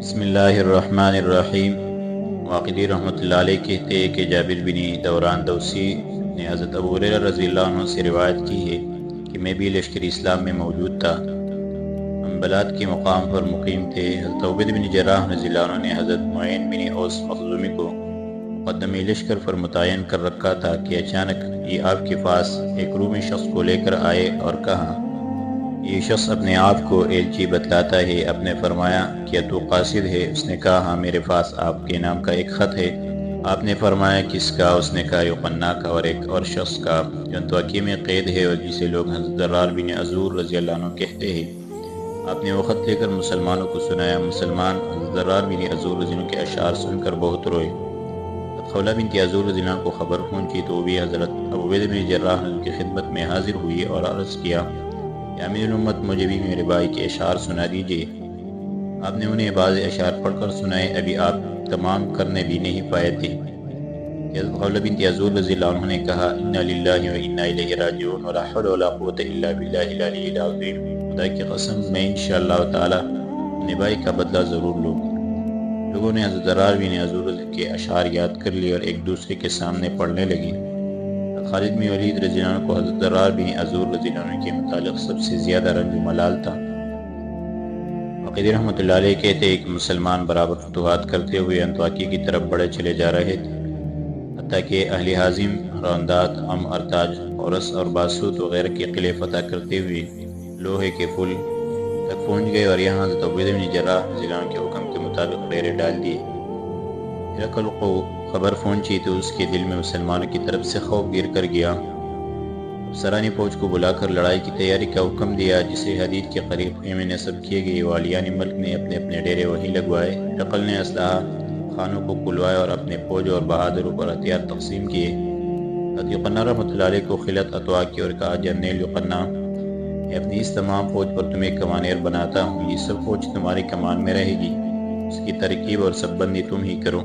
بسم اللہ الرحمن الرحیم۔ واقدی رحمۃ اللہ علیہ کہتے ہیں کہ جابر بن دوران دوسی نے حضرت ابو ہریرہ رضی اللہ عنہ سے روایت کی ہے کہ میں بھی لشکر اسلام میں موجود تھا۔ ہم بلاد کے مقام پر مقیم تھے۔ حضرت عبید بن جراح رضی اللہ عنہ نے حضرت معین بن اوس مخزومی کو مقدم لشکر پر متعین کر رکھا تھا کہ اچانک یہ آپ کے پاس ایک رومی شخص کو لے کر آئے اور کہا، یہ شخص اپنے آپ کو ایلچی بتلاتا ہے۔ آپ نے فرمایا، کیا تو قاصد ہے؟ اس نے کہا، ہاں، میرے پاس آپ کے نام کا ایک خط ہے۔ آپ نے فرمایا، کس کا؟ اس نے کہا، یوقنا کا اور ایک اور شخص کا جو انطاکیہ میں قید ہے اور جسے لوگ حضرت ضرار بن عزور رضی اللہ عنہ کہتے ہیں۔ آپ نے وہ خط لے کر مسلمانوں کو سنایا۔ مسلمان حضرت ضرار بن عزور رضی اللہ عنہ کے اشعار سن کر بہت روئے۔ خولہ بنت عزور رضی اللہ عنہ کو خبر پہنچی تو وہ بھی حضرت عبید بن جراح کی خدمت میں حاضر ہوئی اور عرض کیا، یا امیر الامت، مجھے بھی میرے بھائی کے اشعار سنا دیجیے۔ آپ نے انہیں بعض اشعار پڑھ کر سنائے۔ ابھی آپ تمام کرنے بھی نہیں پائے تھے کہ حضرت خولہ بنت عزور رضی اللہ عنہ نے کہا، انا للہ و انا الیہ راجعون ولا حول ولا قوۃ الا باللہ العلی العظیم۔ خدا کی قسم، میں انشاءاللہ تعالی اپنے بھائی کا بدلہ ضرور لوں گی۔ لوگوں نے حضرت ضرار بن عزور کے اشعار یاد کر لیے اور ایک دوسرے کے سامنے پڑھنے لگے۔ خالد بن ولید رضی اللہ عنہ کو حضرت ضرار بن عزور رضی اللہ عنہ کے متعلق سب سے زیادہ رنج و ملال تھا۔ واقدی رحمۃ اللہ علیہ کہتے ہیں کہ مسلمان برابر فتوحات کرتے ہوئے انطاکیہ کی طرف بڑھے چلے جا رہے تھے، حتیٰ کہ اہل حازم، روندات، ارتاج، اورس اور باسوت وغیرہ کے قلعے فتح کرتے ہوئے لوہے کے پل تک پہنچ گئے اور یہاں حضرت عبید بن جراح رضی اللہ عنہ کے حکم کے مطابق ڈیرے ڈال دیے۔ ہرقل کو خبر پہنچی تو اس کے دل میں مسلمانوں کی طرف سے خوف گر کر گیا۔ افسرانی فوج کو بلا کر لڑائی کی تیاری کا حکم دیا، جسے حدید کے قریب خیمے نصب کیے گئے۔ والیان ملک نے اپنے اپنے ڈیرے وہیں لگوائے۔ ہرقل نے اسلحہ خانوں کو کھلوائے اور اپنے فوج اور بہادروں پر ہتھیار تقسیم کیے۔ حضرت یوقنا رحمۃ اللہ علیہ کو خلعت عطا کی اور کہا، جنرل یوقنا، میں اپنی اس تمام فوج پر تمہیں کمانیر بناتا ہوں۔ یہ سب فوج تمہاری کمان میں رہے گی، اس کی ترکیب اور سب بندی تم ہی کرو۔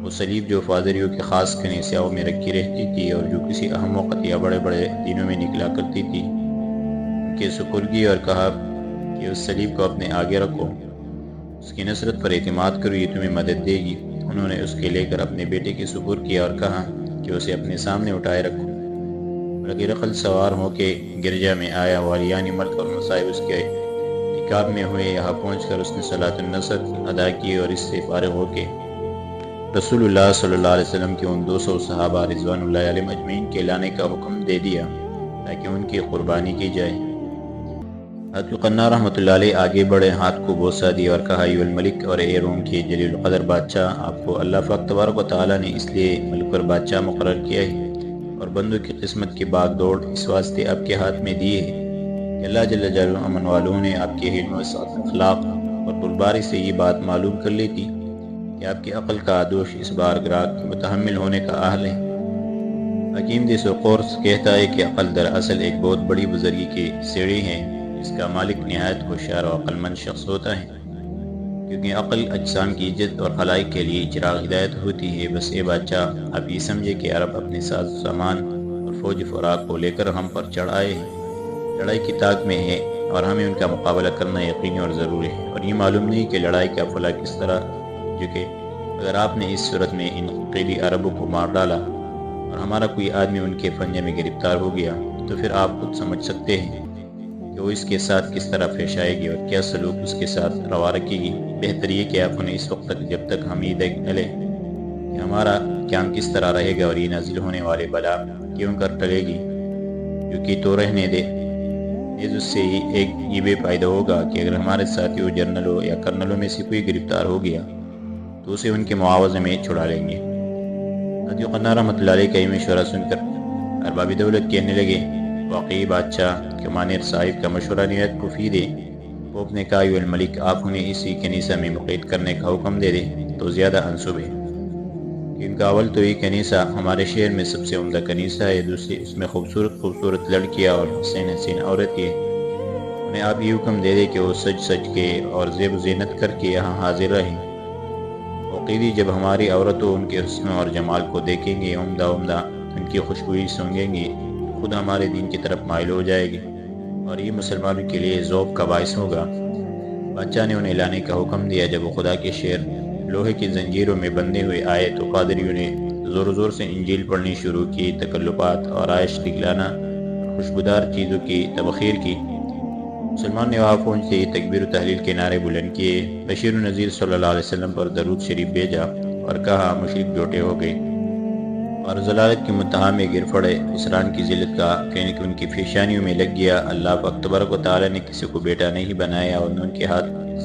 وہ سلیب جو فادریوں کے خاص کنیسیاؤں میں رکھی رہتی تھی اور جو کسی اہم وقت یا بڑے بڑے دنوں میں نکلا کرتی تھی، ان کے سپردگی اور کہا کہ اس سلیب کو اپنے آگے رکھو، اس کی نصرت پر اعتماد کرو، یہ تمہیں مدد دے گی۔ انہوں نے اس کے لے کر اپنے بیٹے کے سپرد کیا اور کہا کہ اسے اپنے سامنے اٹھائے رکھو۔ ہرقل سوار ہو کے گرجا میں آیا۔ والیان ملک اور مصائب اس کے ارتکاب میں ہوئے۔ یہاں پہنچ کر اس نے صلاۃ النصر ادا کی اور اس سے فارغ ہو کے رسول اللہ صلی اللہ علیہ وسلم کے ان 200 صحابہ رضوان اللہ علیہم اجمعین کے لانے کا حکم دے دیا تاکہ ان کی قربانی کی جائے۔ حضرت یوقنا رحمۃ اللہ علیہ آگے بڑھے، ہاتھ کو بوسہ دیا اور کہا، ایو الملک، اور اے روم کے جلیل القدر بادشاہ، آپ کو اللہ پاک تبارک و تعالیٰ نے اس لیے ملک پر بادشاہ مقرر کیا ہے اور بندوں کی قسمت کی باغ دوڑ اس واسطے آپ کے ہاتھ میں دیے ہے کہ اللہ جل جلالہ امن والوں نے آپ کے علم و اخلاق اور بردباری سے یہ بات معلوم کر لی تھی کہ آپ کی عقل کا دوش اس بار گراہ کے متحمل ہونے کا اہل ہے۔ حکیم دیس و قرص کہتا ہے کہ عقل دراصل ایک بہت بڑی بزرگی کی سیڑھی ہے جس کا مالک نہایت ہوشیار و عقل مند شخص ہوتا ہے، کیونکہ عقل اجسام کی عزت اور خلائق کے لیے چراغ ہدایت ہوتی ہے۔ بس اے بادشاہ، آپ یہ سمجھے کہ عرب اپنے ساز و سامان اور فوج فراق کو لے کر ہم پر چڑھ آئے ہیں، لڑائی کی طاق میں ہے اور ہمیں ان کا مقابلہ کرنا یقینی اور ضروری ہے، اور یہ معلوم نہیں کہ لڑائی کا فلاح کس طرح، جو کہ اگر آپ نے اس صورت میں ان قیدی عربوں کو مار ڈالا اور ہمارا کوئی آدمی ان کے پنجے میں گرفتار ہو گیا تو پھر آپ خود سمجھ سکتے ہیں کہ وہ اس کے ساتھ کس طرح پیش آئے گی اور کیا سلوک اس کے ساتھ روا رکھے گی۔ بہتر یہ کہ آپ انہیں اس وقت تک، جب تک ہم یہ دیکھ لیں کہ ہمارا قیام کس طرح رہے گا اور یہ نازل ہونے والے بلا کیوں کر ٹلے گی، جو کہ تو رہنے دے، اس سے ایک یہ بے فائدہ ہوگا کہ اگر ہمارے ساتھیوں جنرلوں یا کرنلوں میں سے کوئی گرفتار ہو گیا تو اسے ان کے معاوضے میں چھڑا لیں گے۔ حضرت یوقنا رحمۃ اللہ علیہ کا یہ مشورہ سن کر ارباب دولت کہنے لگے، واقعی بادشاہ کمانیر صاحب کا مشورہ نہایت مفید ہے۔ پوپ نے کہا، ایو الملک، آپ انہیں اسی کنیسہ میں مقید کرنے کا حکم دے دیں تو زیادہ انسب ہے، کہ ان کا اول تو یہ کنیسہ ہمارے شہر میں سب سے عمدہ کنیسہ ہے، دوسری اس میں خوبصورت لڑکیاں اور حسین عورتیں ہیں۔ انہیں آپ یہ حکم دے دیں کہ وہ سج کے اور زیب و زینت کر کے یہاں حاضر رہیں۔ قیدی جب ہماری عورتوں ان کے حسن اور جمال کو دیکھیں گے، عمدہ ان کی خوشبوئی سونگیں گی، تو خود ہمارے دین کی طرف مائل ہو جائے گی اور یہ مسلمانوں کے لیے ذوق کا باعث ہوگا۔ بادشاہ نے انہیں لانے کا حکم دیا۔ جب وہ خدا کے شعر لوہے کی زنجیروں میں بندھے ہوئے آئے تو پادریوں نے زور زور سے انجیل پڑھنی شروع کی، تکلفات اور عائش دکھلانا اور خوشبودار چیزوں کی تبخیر کی۔ مسلمان نے وہاں پہنچتے ہی تکبیر و تحلیل کے نعرے بلند کیے، بشیر و نذیر صلی اللہ علیہ وسلم پر درود شریف بھیجا اور کہا مشرک جھوٹے ہو گئے اور ضلالت کی منتہا میں گر پڑے۔ اسران کی ذلت کا کہنے کہ ان کی پیشانیوں میں لگ گیا۔ اللہ پاک تبارک و تعالیٰ نے کسی کو بیٹا نہیں بنایا اور نہ ان کے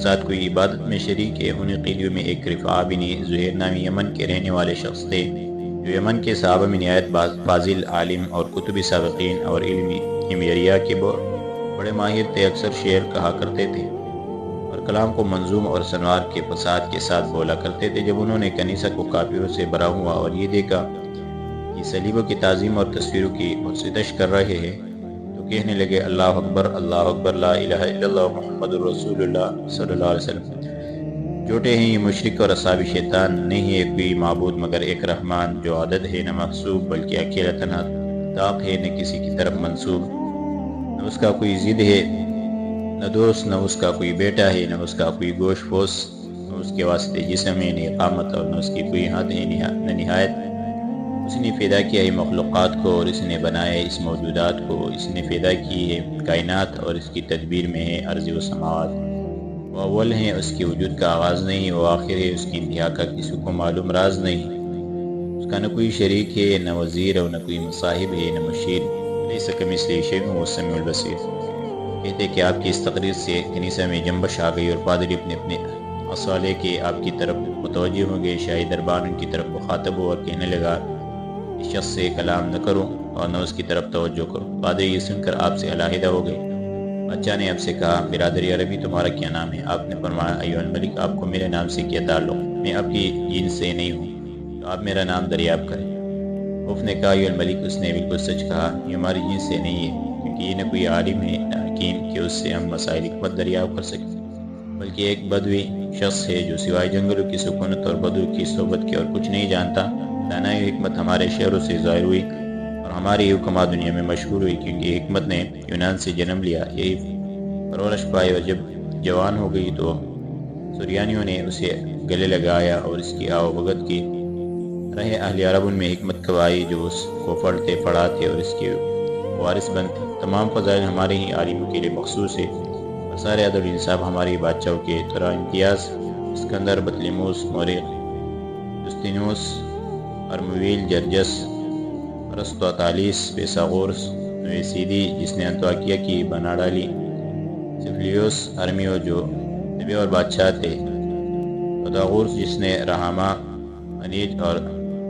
ساتھ کوئی عبادت میں شریک ہے۔ ان عقیدیوں میں ایک رفاع بن زہیر نامی یمن کے رہنے والے شخص تھے جو یمن کے صحابہ میں نہایت فاضل، عالم اور کتب سابقین اور علمی ہمیریہ کے بڑے ماہر تھے۔ اکثر شعر کہا کرتے تھے اور کلام کو منظوم اور سنوار کے فصاحت کے ساتھ بولا کرتے تھے۔ جب انہوں نے کنیسہ کو کافروں سے بھرا ہوا اور یہ دیکھا کہ صلیبوں کی تعظیم اور تصویروں کی ستش کر رہے ہیں تو کہنے لگے اللہ اکبر لا الہ الا اللہ محمد رسول اللہ صلی اللہ علیہ وسلم۔ جھوٹے ہیں یہ مشرک اور اصحاب شیطان، نہیں ہے کوئی معبود مگر ایک رحمان جو عدد ہے نہ محسوب بلکہ اکیلا تنہا طاق ہے نہ کسی کی طرف منسوب، نہ اس کا کوئی ضد ہے نہ دوست، نہ اس کا کوئی بیٹا ہے نہ اس کا کوئی گوش پوش، نہ اس کے واسطے جسم ہے نہ اقامت اور نہ اس کی کوئی حد ہے نہ نہایت۔ اس نے پیدا کیا ہے مخلوقات کو اور اس نے بنایا ہے اس موجودات کو۔ اس نے پیدا کی ہے کائنات اور اس کی تدبیر میں ہے ارض و سماوات۔ وہ اول ہے، اس کے وجود کا آغاز نہیں، وہ آخر ہے، اس کی انتہا کا کسی کو معلوم راز نہیں۔ اس کا نہ کوئی شریک ہے نہ وزیر اور نہ کوئی مصاحب ہے نہ مشیر، لیس کمثلہ شیء وهو السمیع البصیر۔ کہتے کہ آپ کی اس تقریر سے کنیسہ میں جنبش آ گئی اور پادری اپنے عصا لے کے آپ کی طرف متوجہ ہو گئے۔ شاہی دربار ان کی طرف مخاطب ہوا اور کہنے لگا اس شخص سے کلام نہ کرو اور نہ اس کی طرف توجہ کرو۔ پادری یہ سن کر آپ سے علیحدہ ہو گئے۔ بادشاہ نے آپ سے کہا برادری عربی تمہارا کیا نام ہے؟ آپ نے فرمایا ایھا الملک، آپ کو میرے نام سے کیا تعلق؟ میں آپ کی جنس سے نہیں ہوں تو آپ میرا نام دریافت کریں۔ خوف نے کہا ایھا الملک، اس نے بالکل سچ کہا، یہ ہماری جنس سے نہیں ہے کیونکہ یہ نہ کوئی عالم ہے نہ حکیم کہ اس سے ہم مسائل حکمت دریافت کر سکیں، بلکہ ایک بدوی شخص ہے جو سوائے جنگلوں کی سکونت اور بدو کی صحبت کے اور کچھ نہیں جانتا۔ دانائی حکمت ہمارے شہروں سے ظاہر ہوئی اور ہماری حکمہ دنیا میں مشہور ہوئی کیونکہ حکمت نے یونان سے جنم لیا، یہی پرورش پائی اور جب جوان ہو گئی تو سریانیوں نے اسے گلے لگایا اور اس کی آو بھگت کی۔ رہے اہل عرب ان میں حکمت کوائی جو اس کو پڑھتے پڑھاتے اور اس کے وارث بنتے۔ تمام فضائل ہمارے ہی عالموں کے لیے مخصوص ہے اور سارے عدل و انصاف ہمارے بادشاہوں کے طرح امتیاز۔ اسکندر، بطلیموس، موریخ، جستینوس، ارمویل، جرجس، ارسطو، تالیس، پیثاغورس، نویسیدی جس نے انطاکیہ کی بنا ڈالی، سفلیوس، ارمیو جو نبی اور بادشاہ تھے، پتاغورس جس نے رہامہ، انیج اور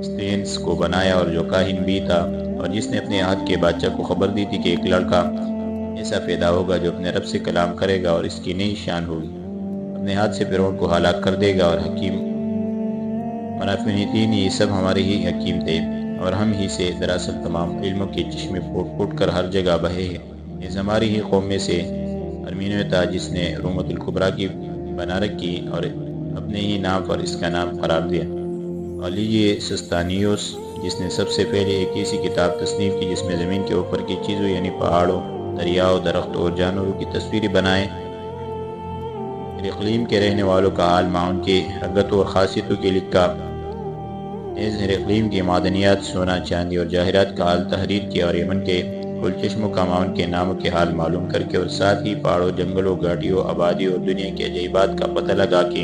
اسٹینس کو بنایا اور جو کاہن بھی تھا اور جس نے اپنے عہد کے بادشاہ کو خبر دی تھی کہ ایک لڑکا ایسا پیدا ہوگا جو اپنے رب سے کلام کرے گا اور اس کی نئی شان ہوگی، اپنے ہاتھ سے فرعون کو ہلاک کر دے گا۔ اور حکیم منافنیتین، یہ سب ہمارے ہی حکیم تھے اور ہم ہی سے دراصل تمام علموں کے چشمے پھوٹ پھوٹ کر ہر جگہ بہے ہیں۔ اس ہماری ہی قوم میں سے ارمینیو تھا جس نے رومت الکبریٰ کی بنا رکھی اور اپنے ہی نام پر اس کا نام قرار دیا۔ اور لیجیے سستانیوس جس نے سب سے پہلے ایک ایسی کتاب تصنیف کی جس میں زمین کے اوپر کی چیزوں یعنی پہاڑوں، دریاؤں، درختوں اور جانوروں کی تصویریں بنائیں۔ ہرقلیم کے رہنے والوں کا حال مع ان کے رگتوں اور خاصیتوں کے لکھا۔ نیز ہرقلیم کی معدنیات، سونا، چاندی اور جواہرات کا حال تحریر کیا اور یمن کے کل چشموں کا مع ان کے ناموں کے حال معلوم کر کے اور ساتھ ہی پہاڑوں، جنگلوں، گھاٹیوں، آبادیوں اور دنیا کے عجائبات کا پتہ لگا کے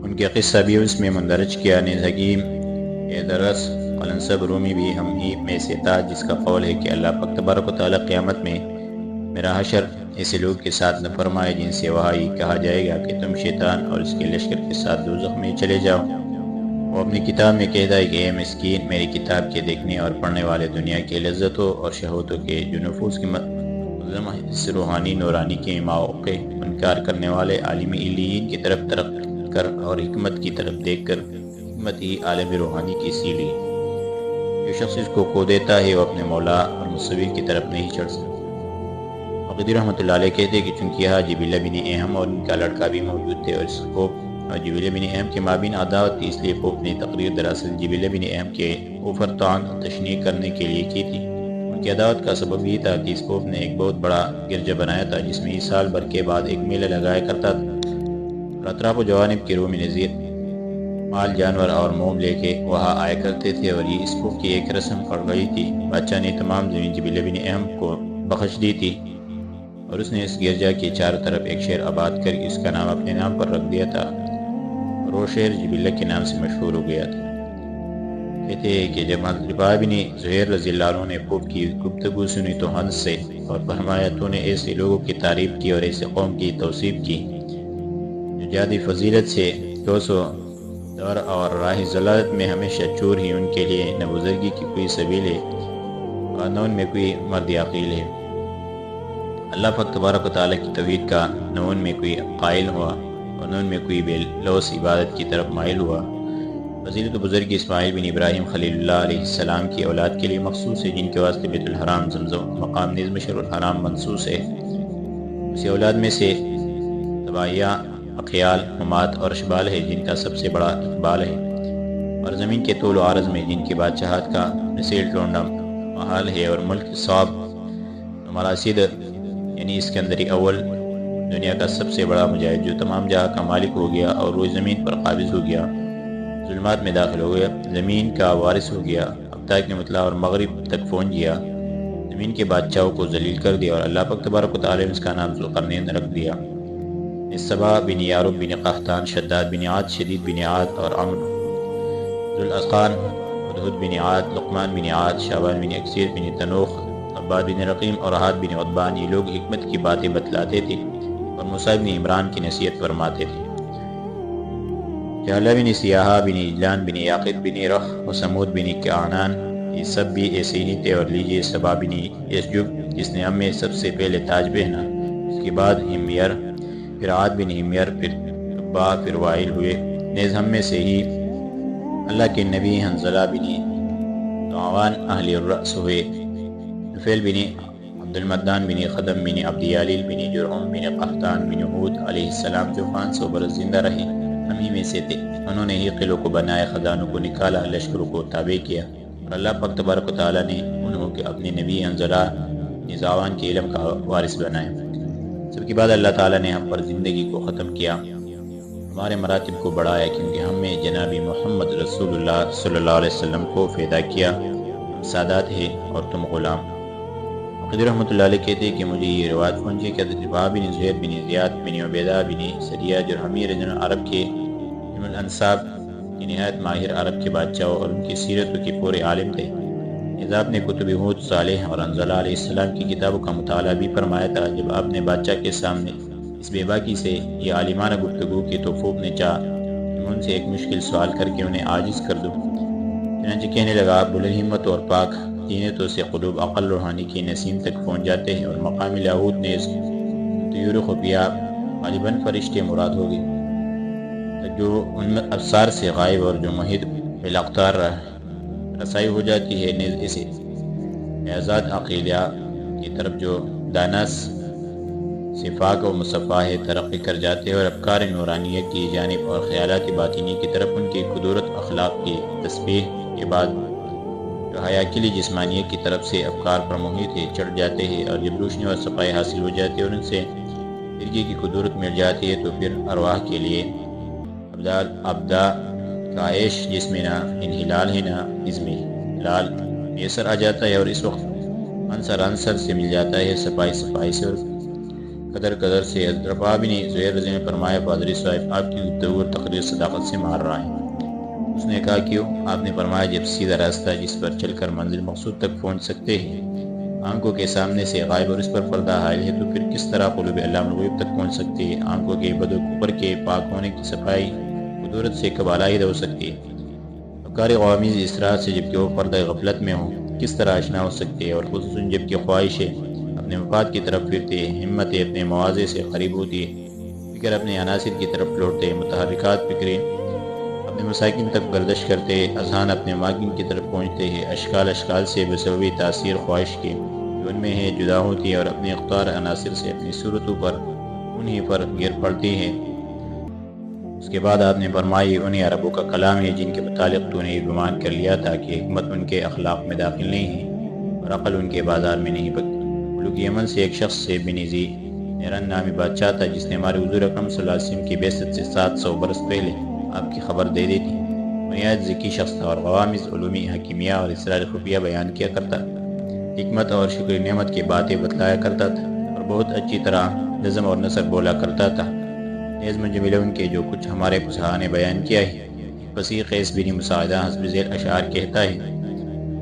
ان کے قصہ بھی اس میں مندرج کیا۔ نیز حکیم ایدرس قلنسب رومی بھی ہم ہی میں سے تھا جس کا قول ہے کہ اللہ پاک تبارک و تعالیٰ قیامت میں میرا حشر ایسے لوگ کے ساتھ نہ فرمائے جن سے وہاں یہ کہا جائے گا کہ تم شیطان اور اس کے لشکر کے ساتھ دوزخ میں چلے جاؤ۔ وہ اپنی کتاب میں کہتا ہے کہ اے مسکین، میری کتاب کے دیکھنے اور پڑھنے والے دنیا کے لذتوں اور شہوتوں کے جو نفوس کی ملزم حص روحانی نورانی کے مواقع انکار کرنے والے عالم علیین کی طرف ترک کر اور حکمت کی طرف دیکھ کر حکمت ہی عالم روحانی کی سیڑھی جو شخص اس کو کھو دیتا ہے وہ اپنے مولا اور مصور کی طرف نہیں چڑھ سکتا۔ عقیدی رحمۃ اللہ علیہ کہتے کہ چونکہ یہاں جبیلہ بن اہم اور ان کا لڑکا بھی موجود تھے اور اس خوف اور جبیلہ بن اہم کے مابین عداوت تھی، اس لیے خوف نے تقریر دراصل جبیلہ بن اہم کے اوپر طعن اور تشنیع کرنے کے لیے کی تھی۔ ان کی عداوت کا سبب یہ تھا کہ اس پوپ نے ایک بہت بڑا گرجا بنایا تھا جس میں سال بھر کے بعد ایک میلہ لگایا کرتا تھا، اور اطراف و جوانب کے رومی نظیر مال جانور اور موم لے کے وہاں آیا کرتے تھے، اور یہ اس پوپ کی ایک رسم پڑ گئی تھی۔ بادشاہ نے تمام زمین جبیلہ بن اہم کو بخش دی تھی، اور اس نے اس گرجا کے چاروں طرف ایک شہر آباد کر اس کا نام اپنے نام پر رکھ دیا تھا، اور وہ شہر جبیلہ کے نام سے مشہور ہو گیا تھا۔ کہتے ہیں کہ جب حضرت رفاع بن زہیر رضی اللہ عنہ نے پوپ کی گفتگو سنی تو ہنس سے اور فرمایا، تو نے ایسے لوگوں کی تعریف کی اور ایسے قوم کی توصیف کی جو زیادہ فضیلت سے دوسو دور اور راہ ضلالت میں ہمیشہ چور ہی، ان کے لیے نہ بزرگی کی کوئی سبیل ہے اور نہ ان میں کوئی مرد عقیل ہے۔ اللہ پاک تبارک و تعالیٰ کی توحید کا نہ ان میں کوئی قائل ہوا اور نہ ان میں کوئی بے لوث عبادت کی طرف مائل ہوا۔ فضیلت و بزرگی اسماعیل بن ابراہیم خلیل اللہ علیہ السلام کی اولاد کے لیے مخصوص ہے، جن کے واسطے بیت الحرام زمزم مقام نیز مشر الحرام منصوص ہے۔ اسی اولاد میں سے طبائیہ، اقیال، حمات اور اشبال ہے جن کا سب سے بڑا اقبال ہے، اور زمین کے طول و عرض میں جن کی بادشاہت کا نسیل ٹونڈا محال ہے، اور ملک صواب مراسد یعنی اسکندری اول دنیا کا سب سے بڑا مجاہد جو تمام جہاں کا مالک ہو گیا اور روز زمین پر قابض ہو گیا، ظلمات میں داخل ہو گیا، زمین کا وارث ہو گیا، اب تک نے مطلع اور مغرب تک پہنچ گیا، زمین کے بادشاہوں کو ذلیل کر دیا، اور اللہ پاک تبارک و تعالیٰ نے اس کا نام ذوالقرنین رکھ دیا۔ سبا بن یارب بن قحطان، شداد بن عاد، شدید بن عاد اور عمرو ذوالاسقان، ہدہد بن عاد، لقمان بن عاد، شعبان بن اکثیر بن تنوخ، عباد بن رقیم اور عاد بن عتبان، یہ لوگ حکمت کی باتیں بتلاتے تھے اور موسیٰ بن عمران کی نصیحت فرماتے تھے۔ جہلہ بن سیاحہ بن اجلان بن یاقد بن رخ و سمود بن کعنان، یہ سب بھی ایسے ہی تھے۔ اور لیجیے سبا بن یسجب جس نے ہم میں سب سے پہلے تاج پہنا، اس کے بعد ہمیر، پھر عاد بن ہمیر، پھر تبا، پھر وائل ہوئے۔ نیز ہم میں سے ہی اللہ کے نبی حنظلہ بن دعوان اہل الرأس ہوئے، نفیل بن عبد المدان بن خدم بن عبد یالیل بن جرعم بن قحطان بن ہود علیہ السلام جو 500 برس زندہ رہے، ہم ہی میں سے تھے۔ انہوں نے ہی قلعوں کو بنایا، خزانوں کو نکالا، لشکروں کو تابع کیا، اور اللہ پاک تبارک و تعالیٰ نے انہوں کے اپنے نبی حنظلہ نزاوان کے علم کا وارث بنایا۔ سب کے بعد اللہ تعالیٰ نے ہم پر زندگی کو ختم کیا، ہمارے مراتب کو بڑھایا، کیونکہ ہم میں جناب محمد رسول اللہ صلی اللہ علیہ وسلم کو پیدا کیا۔ ہم سادات ہیں اور تم غلام۔ قدر رحمۃ اللہ علیہ کہتے ہیں کہ مجھے یہ روایت پہنچی کہ حضرت رفاع بن زہیر بن زیاد بن عبیدہ بن سریہ جرہمی رجل عرب کے علم الانصاب کی نہایت ماہر عرب کے بادشاہوں اور ان کی سیرتوں کے پورے عالم تھے۔ نیز آپ نے کتب ہود، صالح اور حنظلہ علیہ السلام کی کتابوں کا مطالعہ بھی فرمایا تھا۔ جب آپ نے بادشاہ کے سامنے اس بے باکی سے یہ عالمانہ گفتگو کی تو پھوپ نے چاہا کہ میں ان سے ایک مشکل سوال کر کے انہیں عاجز کر دوں۔ چنانچہ کہنے لگا، بلند ہمت اور پاک تینتوں سے قلوب عقل روحانی کی نسیم تک پہنچ جاتے ہیں، اور مقام لاہوت نے اس طیور خفیہ غالباً فرشتے مراد ہو گئے جو ان ابصار سے غائب اور جو محیط بالاقطار رسائی ہو جاتی ہے۔ نیز اسے اعزاد عقیلیہ کی طرف جو داناس صفاق و مصفح ہے ترقی کر جاتے ہیں، اور افکار نورانیہ کی جانب اور خیالات باطنی کی طرف ان کی قدرت اخلاق کی تسبیح کے بعد جو حیاکلی جسمانیہ کی طرف سے افکار پر محیط ہے چڑھ جاتے ہیں، اور جب روشنی اور صفائی حاصل ہو جاتی ہے اور ان سے فرقے کی قدرت مل جاتی ہے تو پھر ارواح کے لیے ابدا کا عیش جس میں نہ انحلال ہے نہ عزم ہلال میسر آ جاتا ہے، اور اس وقت عنصر سے مل جاتا ہے، صفائی سے اور قدر سے۔ حضرت رفاع بن زہیر رضی اللہ عنہ نے فرمایا، پادری صاحب آپ کی گفتگو اور تقریر صداقت سے مار رہا ہے۔ اس نے کہا کیوں؟ آپ نے فرمایا، جب سیدھا راستہ جس پر چل کر منزل مقصود تک پہنچ سکتے ہیں آنکھوں کے سامنے سے غائب اور اس پر پردہ حائل ہے، تو پھر کس طرح قلوب علام الغیوب تک پہنچ سکتی ہے؟ آنکھوں کے بد و کفر کے پاک ہونے کی صفائی قدرت سے کب علیحدہ ہو سکتی ہے؟ افکار غوامیز اس طرح سے جبکہ وہ پردہ غفلت میں ہوں کس طرح آشنا ہو سکتے ہیں؟ اور خصوصاً جبکہ خواہشیں اپنے مفاد کی طرف پھرتے ہیں، ہمتیں اپنے موازے سے قریب ہوتی ہے، فکر اپنے عناصر کی طرف لوٹتے ہیں، متحرکات فکریں اپنے مساکن تک گردش کرتے ہیں، اذہان اپنے اماکن کی طرف پہنچتے ہیں، اشکال سے بسبب تاثیر خواہش کے جو ان میں ہے جدا ہوتی ہے، اور اپنے اختیار عناصر سے اپنی صورتوں پر انہی پر گر پڑتی ہیں۔ اس کے بعد آپ نے فرمائی، انہیں عربوں کا کلام ہے جن کے متعلق تو نے یہ گمان کر لیا تھا کہ حکمت ان کے اخلاق میں داخل نہیں ہے، اور عقل ان کے بازار میں نہیں پکتی۔ ملک یمن سے ایک شخص سے بنیزی نیرن نامی بادشاہ تھا جس نے ہمارے حضور اکرم صلی اللہ علیہ وسلم کی بعثت سے 700 برس پہلے آپ کی خبر دے دی تھی۔ بنیاد ذکی شخص تھا اور غوامض علوم حکیمیہ اور اسرار خفیہ بیان کیا کرتا، حکمت اور شکر نعمت کی باتیں بتلایا کرتا تھا اور بہت اچھی طرح نظم اور نثر بولا کرتا تھا۔ نیز منجملہ ان کے جو کچھ ہمارے فصحاء نے بیان کیا ہے، فصیح قیس بن مساعدہ حسب ذیل اشعار کہتا ہے: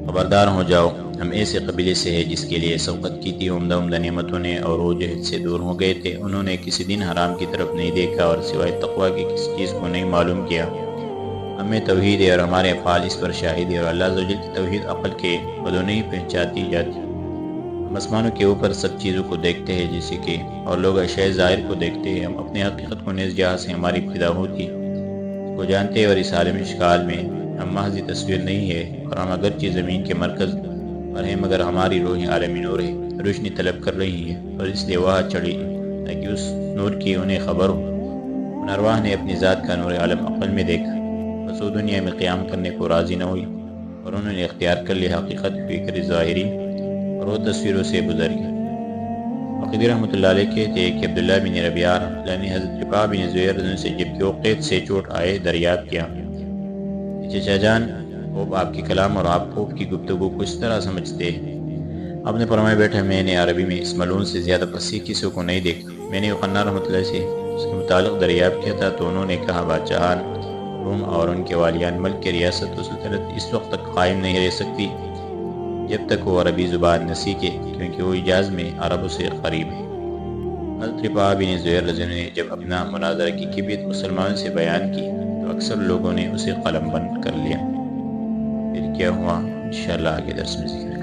خبردار ہو جاؤ، ہم ایسے قبیلے سے ہیں جس کے لیے سبقت کی تھی عمدہ نعمتوں نے، اور وہ جہد سے دور ہو گئے تھے۔ انہوں نے کسی دن حرام کی طرف نہیں دیکھا اور سوائے تقوی کی کسی چیز کو نہیں معلوم کیا۔ ہمیں توحید ہے اور ہمارے افعال اس پر شاہد ہے، اور اللہ عز و جل کی توحید عقل کے بدو نہیں پہچاتی جاتی۔ ہم آسمانوں کے اوپر سب چیزوں کو دیکھتے ہیں جیسے کہ اور لوگ اشیاء ظاہر کو دیکھتے ہیں۔ ہم اپنی حقیقت کو نیز جہاں سے ہماری ابتدا ہوتی کو جانتے ہیں، اور اس عالم اشکال میں ہم محض تصویر نہیں ہے، اور ہم اگرچہ زمین کے مرکز پر ہیں مگر ہماری روح عالم نور ہے، روشنی طلب کر رہی ہے، اور اس لیے وہاں چڑھی تاکہ اس نور کی انہیں خبر ہو۔ ان ارواح نے اپنی ذات کا نور عالم عقل میں دیکھا، بس وہ دنیا میں قیام کرنے کو راضی نہ ہوئی، اور انہوں نے اختیار کر لیا حقیقت فکر ظاہری، اور وہ تصویروں سے گزر گئی۔ واقدی رحمۃ اللہ علیہ کہتے ہیں کہ عبداللہ بن ربیعہ رحمۃ اللہ نے حضرت رفاع بن زہیر سے جب کہ وہ قید سے چوٹ آئے دریافت کیا: چچا جان، آپ کے کلام اور آپ خوب کی گفتگو کو اس طرح سمجھتے ہیں؟ آپ نے فرمایا: بیٹا، میں نے عربی میں اس ملعون سے زیادہ فصیح کسی کو نہیں دیکھا۔ میں نے یوحنا رحمۃ اللہ سے اس کے متعلق دریافت کیا تھا تو انہوں نے کہا: بادشاہان روم اور ان کے والیان ملک کی ریاست و سلطنت اس وقت تک قائم نہیں رہ سکتی جب تک وہ عربی زبان نہ سیکھے، کیونکہ وہ اعجاز میں عربوں سے قریب ہے۔ حضرت رفاع بن زہیر رضی اللہ عنہ نے جب اپنا مناظرہ کی کیفیت مسلمانوں سے بیان کی تو اکثر لوگوں نے اسے قلم بند کر لیا۔ پھر کیا ہوا انشاءاللہ آگے درس میں ذکر